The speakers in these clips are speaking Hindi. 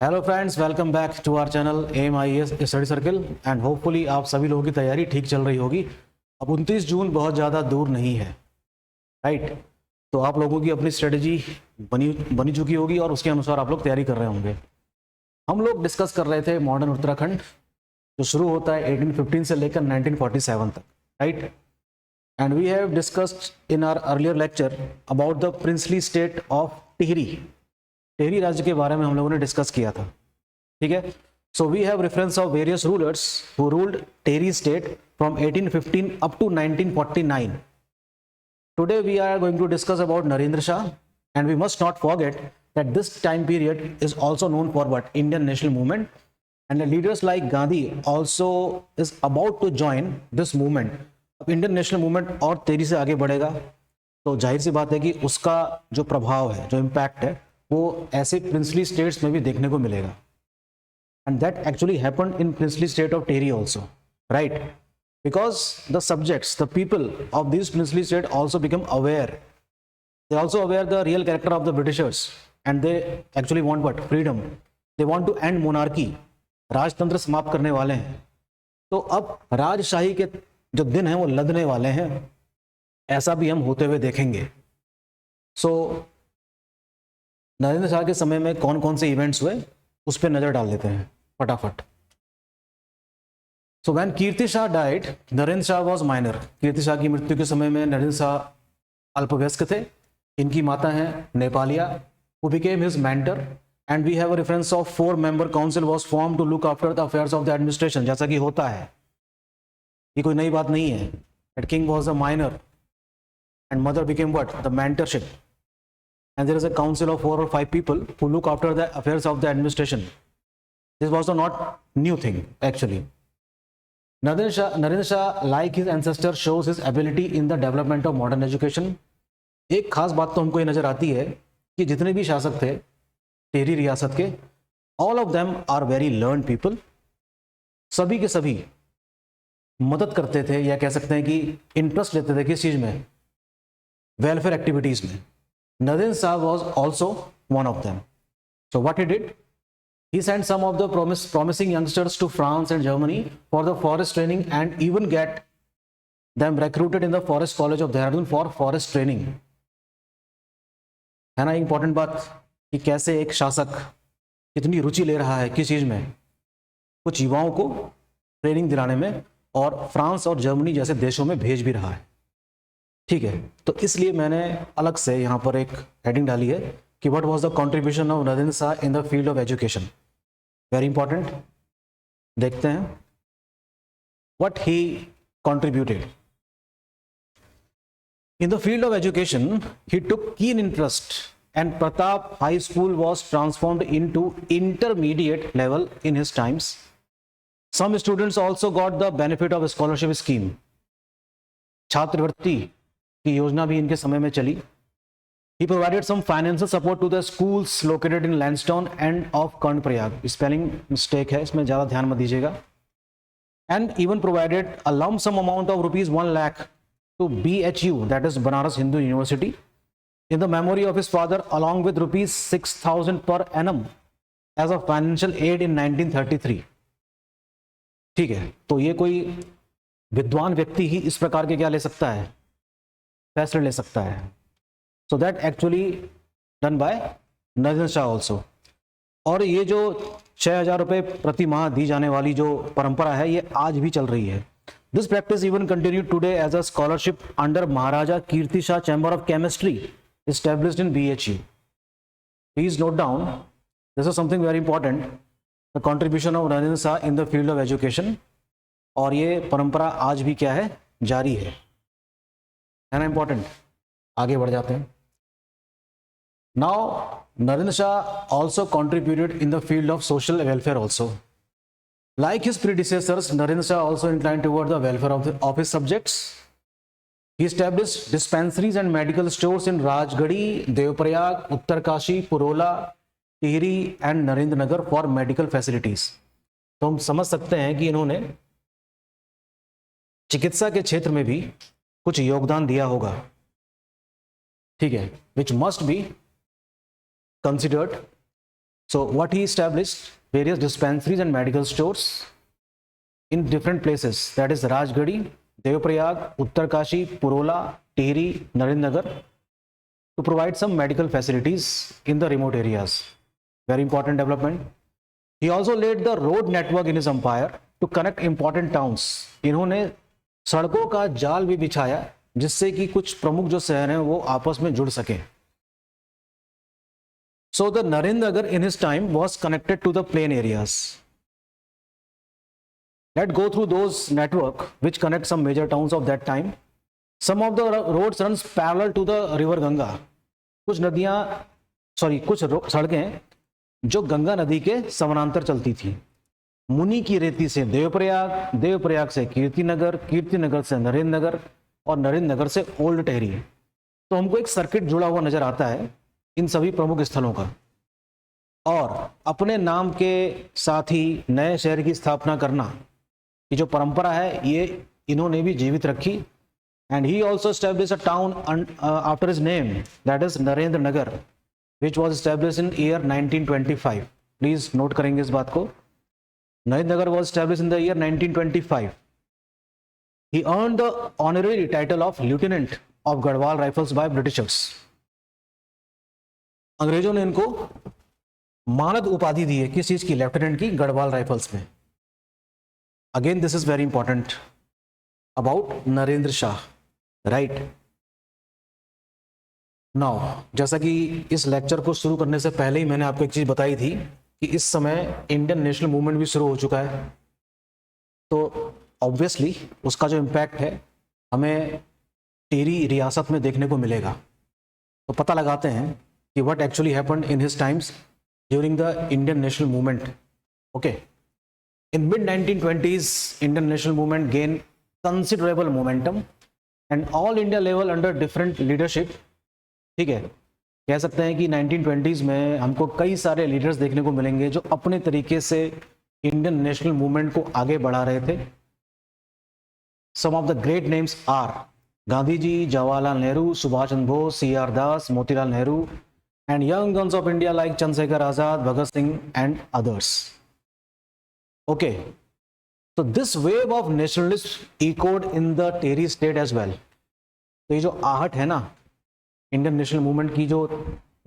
Hello friends, welcome back to our channel AIMS study circle and hopefully आप सभी लोगों की तैयारी ठीक चल रही होगी। अब 29 जून बहुत ज़्यादा दूर नहीं है, राइट। तो आप लोगों की अपनी स्ट्रेटजी बनी चुकी होगी और उसके अनुसार आप लोग तैयारी कर रहे होंगे। हम लोग डिस्कस कर रहे थे मॉडर्न उत्तराखंड, जो शुरू होता है 1815 से लेकर 1947 तक, right. And we have discussed in our earlier lecture about the princely state of Tehri. Tehri राज्य के बारे में हम लोगों ने डिस्कस किया था, ठीक है। So we have reference of various rulers who ruled Tehri state from 1815 up to 1949. Today we are going to discuss about Narendra Shah, and we must not forget that this time period is also known for what? Indian national movement, and the leaders like Gandhi also is about to join this movement. अब इंडियन नेशनल मूवमेंट और तेजी से आगे बढ़ेगा, तो जाहिर सी बात है कि उसका जो प्रभाव है, जो इम्पैक्ट है, वो ऐसे प्रिंसली स्टेट्स में भी देखने को मिलेगा। And that actually happened in princely state of Tehri also, right, because the subjects, the people of these princely state also become aware. They also aware the real character of the Britishers, and they actually want what? Freedom. They want to end monarchy. राजतंत्र समाप्त करने वाले हैं। तो अब राजशाही के जो दिन हैं वो लदने वाले हैं, ऐसा भी हम होते हुए देखेंगे। सो नरेंद्र शाह के समय में कौन कौन से इवेंट्स हुए उस पर नजर डाल देते हैं फटाफट। So when Kirti Shah died, Narendra Shah was minor. कीर्ति शाह की मृत्यु के समय में नरेंद्र शाह अल्पवयस्क थे। इनकी माता हैं नेपालिया, who became his mentor, and we have a reference of 4-member council was formed to look after the affairs of the administration. जैसा कि होता है, ये कोई नई बात नहीं है। That king was a minor, and mother became what? The mentorship. And there is a council of 4 or 5 people who look after the affairs of the administration. This was not new thing actually. Narendra Shah, like his ancestor, shows his ability in the development of modern education. एक खास बात तो हमको ये नजर आती है कि जितने भी शासक थे टिहरी रियासत के, all of them are very learned people. सभी के सभी मदद करते थे, या कह सकते हैं कि इंटरेस्ट लेते थे किस चीज में? वेलफेयर एक्टिविटीज में। Narendra Shah was also one of them. So what he did? He sent some of the promising youngsters to France and Germany for the forest training, and even get them recruited in the Forest College of Dehradun for forest training. है ना इंपॉर्टेंट बात कि कैसे एक शासक कितनी रुचि ले रहा है किस चीज में? कुछ युवाओं को ट्रेनिंग दिलाने में, और फ्रांस और जर्मनी जैसे देशों में भेज भी रहा है, ठीक है। तो इसलिए मैंने अलग से यहाँ पर एक हेडिंग डाली है कि what was the contribution of Narendra Shah in the field of education. Very important. देखते हैं what he contributed in the field of education. He took keen interest, and Pratap high school was transformed into intermediate level in his times. Some students also got the benefit of scholarship scheme. छात्रवृत्ति की योजना भी इनके समय में चली। He provided some financial support to the schools located in Lansdowne and of Karnaprayag. Spelling mistake है, इसमें ज़्यादा ध्यान मत दीजिएगा। And even provided a lump sum amount of rupees 1 lakh to BHU, that is Banaras Hindu University, in the memory of his father, along with rupees 6,000 per annum as a financial aid in 1933. ठीक है, तो ये कोई विद्वान व्यक्ति ही इस प्रकार के क्या ले सकता है? फैसले ले सकता है। So that actually done by Narendra Shah also. और ये जो 6,000 रुपये प्रति माह दी जाने वाली जो परंपरा है, ये आज भी चल रही है। This practice even continued today as a scholarship under Maharaja Kirti Shah Chamber of Chemistry established in BHU. Please note down, this is something very important, the contribution of Narendra Shah in the field of education. और ये परंपरा आज भी क्या है? जारी है ना? इंपॉर्टेंट। आगे बढ़ जाते हैं। Now, Narendra Shah also contributed in the field of social welfare also. Like his predecessors, Narendra Shah also inclined toward the welfare of his subjects. He established dispensaries and medical stores in Rajgadi, Devprayag, Uttarkashi, Purola, Tirhi and Narendranagar for medical facilities. तो हम समझ सकते हैं कि इन्होंने चिकित्सा के क्षेत्र में भी कुछ योगदान दिया होगा, ठीक है, which must be considered So what he established various dispensaries and medical stores in different places, that is Rajgadi, Deoprayag, Uttarkashi, Purola, Tehri, Narendranagar, to provide some medical facilities in the remote areas. Very important development. He also laid the road network in his empire to connect important towns. इन्होंने सड़कों का जाल भी बिछाया जिससे कि कुछ प्रमुख जो शहर हैं वो आपस में जुड़ सके. So the Narendranagar in his time was connected to the plain areas. Let's go through those network which connect some major towns of that time. Some of the roads runs parallel to the river Ganga. कुछ सड़कें जो गंगा नदी के समानांतर चलती थी. मुनि की रेती से देवप्रयाग, देवप्रयाग से कीर्तिनगर, कीर्तिनगर से नरेंद्रनगर और नरेंद्रनगर से ओल्ड टेहरी. तो हमको एक सर्किट जुड़ा हुआ नजर आता है इन सभी प्रमुख स्थलों का. और अपने नाम के साथ ही नए शहर की स्थापना करना, ये जो परंपरा है ये इन्होंने भी जीवित रखी. And he also establish a town after his name, that is Narendranagar, which was establish in year 1925. Please note करेंगे इस बात को. Narendranagar was establish in the year 1925. He earn the honorary title of lieutenant of Garhwal rifles by Britishers. अंग्रेजों ने इनको मानद उपाधि दी है. किस चीज की? लेफ्टिनेंट की, गढ़वाल राइफल्स में. Again this is very important about Narendra Shah, right. Now जैसा कि इस लेक्चर को शुरू करने से पहले ही मैंने आपको एक चीज बताई थी कि इस समय इंडियन नेशनल मूवमेंट भी शुरू हो चुका है. तो ऑब्वियसली उसका जो इम्पैक्ट है हमें टेरी रियासत में देखने को मिलेगा. तो पता लगाते हैं कि what actually happened in his times during the Indian national movement. Okay, in mid 1920s Indian national movement gained considerable momentum and all India level under different leadership. ठीक है, कह सकते हैं कि 1920s में हमको कई सारे लीडर्स देखने को मिलेंगे जो अपने तरीके से इंडियन नेशनल मूवमेंट को आगे बढ़ा रहे थे. Some of the great names are Gandhi ji, Jawaharlal Nehru, Subhash Chandra Bose, CR Das, Motilal Nehru, and young guns of India like Chandrasekhar Azad, Bhagat Singh and others. Okay, so this wave of nationalism echoed in the Tehri state as well. तो ये जो आहट है ना इंडियन नेशनल मूवमेंट की, जो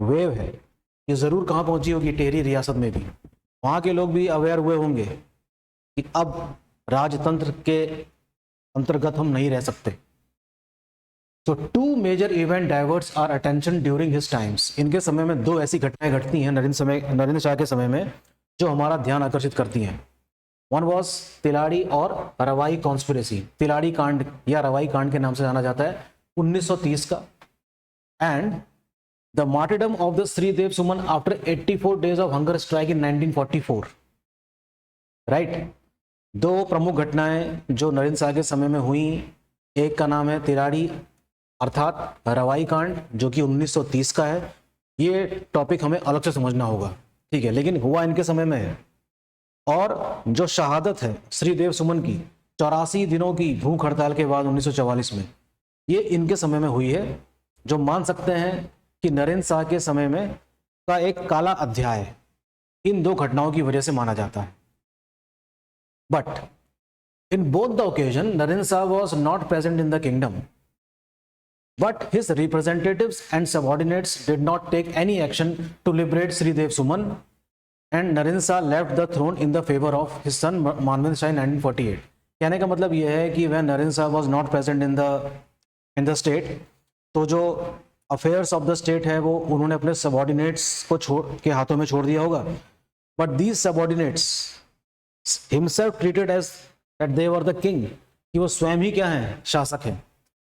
वेव है, ये जरूर कहाँ पहुंची होगी? टेहरी रियासत में भी. वहाँ के लोग भी अवेयर हुए होंगे कि अब राजतंत्र के अंतर्गत हम नहीं रह सकते. तो two major event diverts our attention during his times. इनके समय में दो ऐसी घटनाएं घटती हैं नरेंद्र शाह के समय में जो हमारा ध्यान आकर्षित करती हैं. वन वॉज तिलाड़ी और रवाई कॉन्स्पिरेसी. तिलाड़ी कांड या रवाई कांड के नाम से जाना जाता है 1930 का. And the martyrdom of the Sridev Suman after 84 days of hunger strike in 1944. Right, दो प्रमुख घटनाएं जो नरेंद्र शाह के समय में हुई. एक का नाम है तिलाड़ी अर्थात रवाई कांड जो कि 1930 का है. ये टॉपिक हमें अलग से समझना होगा, ठीक है, लेकिन हुआ इनके समय में है. और जो शहादत है श्रीदेव सुमन की 84 दिनों की भूख हड़ताल के बाद 1944 में, ये इनके समय में हुई है, जो मान सकते हैं कि नरेंद्र शाह के समय में का एक काला अध्याय इन दो घटनाओं की वजह से माना जाता है. But in both the occasion Narendra Shah was not present in the kingdom. But his representatives and subordinates did not take any action to liberate Sridev Suman, and Narendra Shah left the throne in the favor of his son Manvind Shah in 1948. कहने का मतलब यह है कि when Narendra Shah was not present in the state, तो जो affairs of the state है वो उन्होंने अपने subordinates को के हाथों में छोड़ दिया होगा. But these subordinates himself treated as that they were the king, कि वो स्वयं ही क्या हैं? शासक हैं.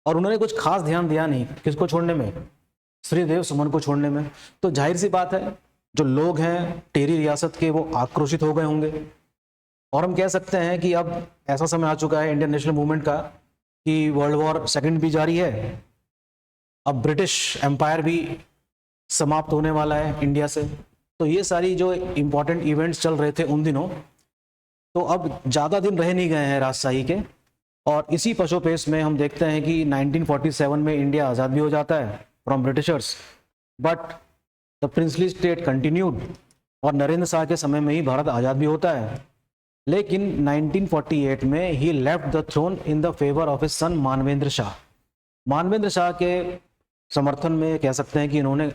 और उन्होंने कुछ खास ध्यान दिया नहीं किसको छोड़ने में? श्रीदेव सुमन को छोड़ने में. तो जाहिर सी बात है जो लोग हैं टेरी रियासत के वो आक्रोशित हो गए होंगे. और हम कह सकते हैं कि अब ऐसा समय आ चुका है इंडियन नेशनल मूवमेंट का कि वर्ल्ड वॉर सेकंड भी जारी है. अब ब्रिटिश एम्पायर भी समाप्त होने वाला है इंडिया से. तो ये सारी जो इंपॉर्टेंट इवेंट्स चल रहे थे उन दिनों, तो अब ज़्यादा दिन रह नहीं गए हैं राजशाही के. और इसी पशोपेश में हम देखते हैं कि 1947 में इंडिया आज़ाद भी हो जाता है from Britishers. But the princely state continued और नरेंद्र शाह के समय में ही भारत आज़ाद भी होता है। लेकिन 1948 में ही left the throne in the favour of his son Manvendra Shah. Manvendra Shah के समर्थन में कह सकते हैं कि इन्होंने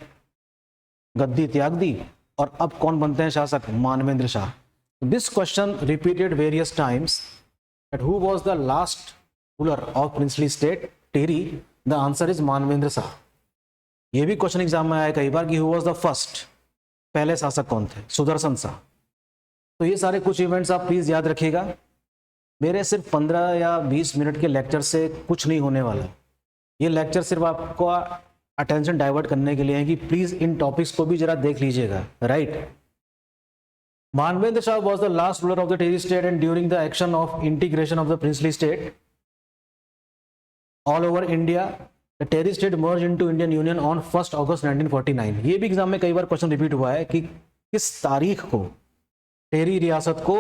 गद्दी त्याग दी और अब कौन बनते हैं शासक? Manvendra Shah. This question repeated various times that who was the last ruler of princely state Tehri? The answer is Manvendra Shah. ये भी क्वेश्चन एग्जाम में आया कई बार कि हु वाज द फर्स्ट, पहले शासक कौन थे? सुदर्शन शाह। तो ये सारे कुछ इवेंट्स आप प्लीज याद रखिएगा। मेरे सिर्फ 15 या 20 मिनट के लेक्चर से कुछ नहीं होने वाला। ये लेक्चर सिर्फ आपको अटेंशन डाइवर्ट करने के लिए है कि प्लीज इन टॉपिक्स को भी जरा देख लीजिएगा, right. Manvendra Shah was the last ruler of the Tehri state and during the action of integration of the princely state all over India the Tehri state merge into Indian union on 1 August 1949। ये भी एग्जाम में कई बार क्वेश्चन रिपीट हुआ है कि किस तारीख को टेरी रियासत को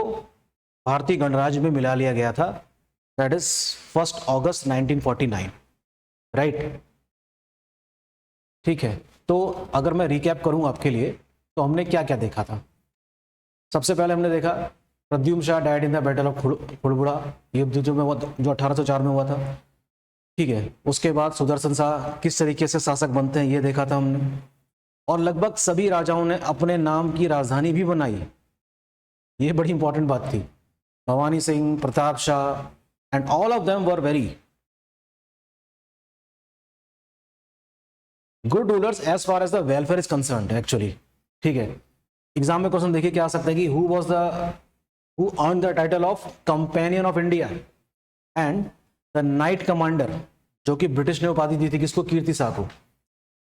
भारतीय गणराज्य में मिला लिया गया था? That is 1 August 1949, right. ठीक है, तो अगर मैं रिकैप करूं आपके लिए तो हमने क्या क्या देखा था। सबसे पहले हमने देखा Pradyumna Shah died in the battle of Phulbura, युद्ध जो 1804 में हुआ था। ठीक है, उसके बाद सुदर्शन शाह किस तरीके से शासक बनते हैं ये देखा था हमने। और लगभग सभी राजाओं ने अपने नाम की राजधानी भी बनाई, ये बड़ी इंपॉर्टेंट बात थी। Bhawani Singh, Pratap Shah and all of them were very good rulers as far as the welfare is concerned actually. ठीक है, एग्जाम में क्वेश्चन देखिए क्या आ सकता है कि who earn the title of companion of India and the night commander, जो कि ब्रिटिश ने उपाधि दी थी किसको? कीर्ति शाह को।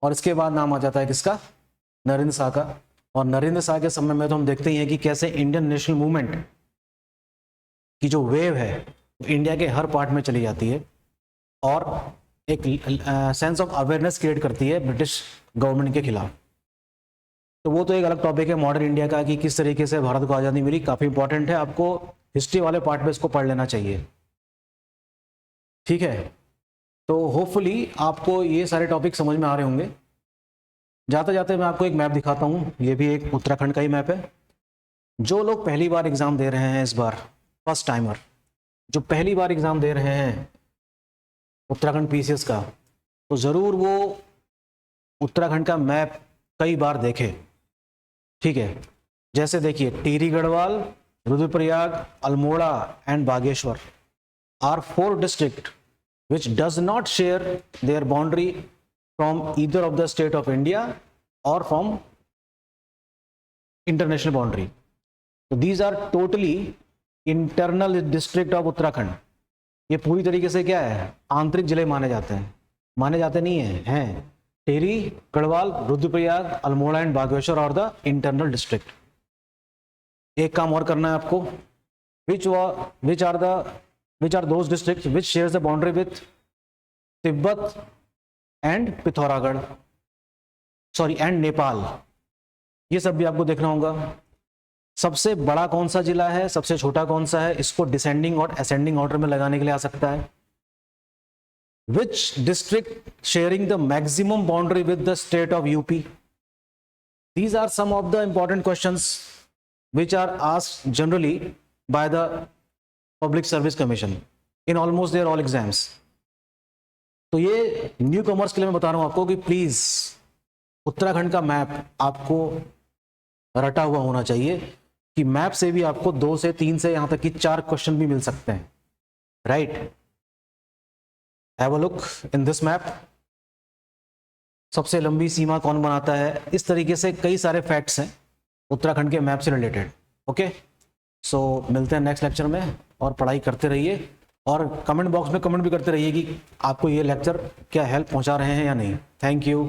और इसके बाद नाम आ जाता है किसका? नरेंद्र शाह का। और नरेंद्र शाह के समय में तो हम देखते ही हैं कि कैसे इंडियन नेशनल मूवमेंट की जो वेव है इंडिया के हर पार्ट में चली जाती है और एक सेंस ऑफ अवेयरनेस क्रिएट करती है ब्रिटिश गवर्नमेंट के खिलाफ। तो वो तो एक अलग टॉपिक है मॉडर्न इंडिया का कि किस तरीके से भारत को आज़ादी मिली, काफ़ी इंपॉर्टेंट है, आपको हिस्ट्री वाले पार्ट में इसको पढ़ लेना चाहिए। ठीक है, तो होपफुली आपको ये सारे टॉपिक समझ में आ रहे होंगे। जाते जाते मैं आपको एक मैप दिखाता हूँ, ये भी एक उत्तराखंड का ही मैप है। जो लोग पहली बार एग्ज़ाम दे रहे हैं इस बार, फर्स्ट टाइमर जो पहली बार एग्ज़ाम दे रहे हैं उत्तराखंड पीसीएस का, तो ज़रूर वो उत्तराखंड का मैप कई बार देखें। ठीक है, जैसे देखिए Tehri Garhwal, Rudraprayag, Almora and Bageshwar are 4 district which does not share their boundary from either of the state of India or from international boundary. So these are totally internal district of Uttarakhand. ये पूरी तरीके से क्या है? आंतरिक जिले माने जाते हैं, माने जाते नहीं हैं टिहरी, गढ़वाल, रुद्रप्रयाग, अल्मोड़ा एंड बागेश्वर और द इंटरनल डिस्ट्रिक्ट। एक काम और करना है आपको, which are those districts which shares the boundary with Tibet and Pithoragarh, sorry and Nepal. ये सब भी आपको देखना होगा। सबसे बड़ा कौन सा जिला है, सबसे छोटा कौन सा है, इसको डिसेंडिंग और असेंडिंग ऑर्डर में लगाने के लिए आ सकता है। Which district sharing the maximum boundary with the state of UP? These are some of the important questions which are asked generally by the Public Service Commission in almost their all exams. तो ये न्यू कॉमर्स के लिए मैं बता रहा हूं आपको कि प्लीज उत्तराखंड का मैप आपको रटा हुआ होना चाहिए कि मैप से भी आपको 2 से 3 से यहां तक कि 4 क्वेश्चन भी मिल सकते हैं, right. Have a look in this map. सबसे लंबी सीमा कौन बनाता है, इस तरीके से कई सारे फैक्ट्स हैं उत्तराखंड के मैप से रिलेटेड। ओके, सो मिलते हैं नेक्स्ट लेक्चर में और पढ़ाई करते रहिए और कमेंट बॉक्स में कमेंट भी करते रहिए कि आपको ये लेक्चर क्या हेल्प पहुंचा रहे हैं या नहीं। Thank you.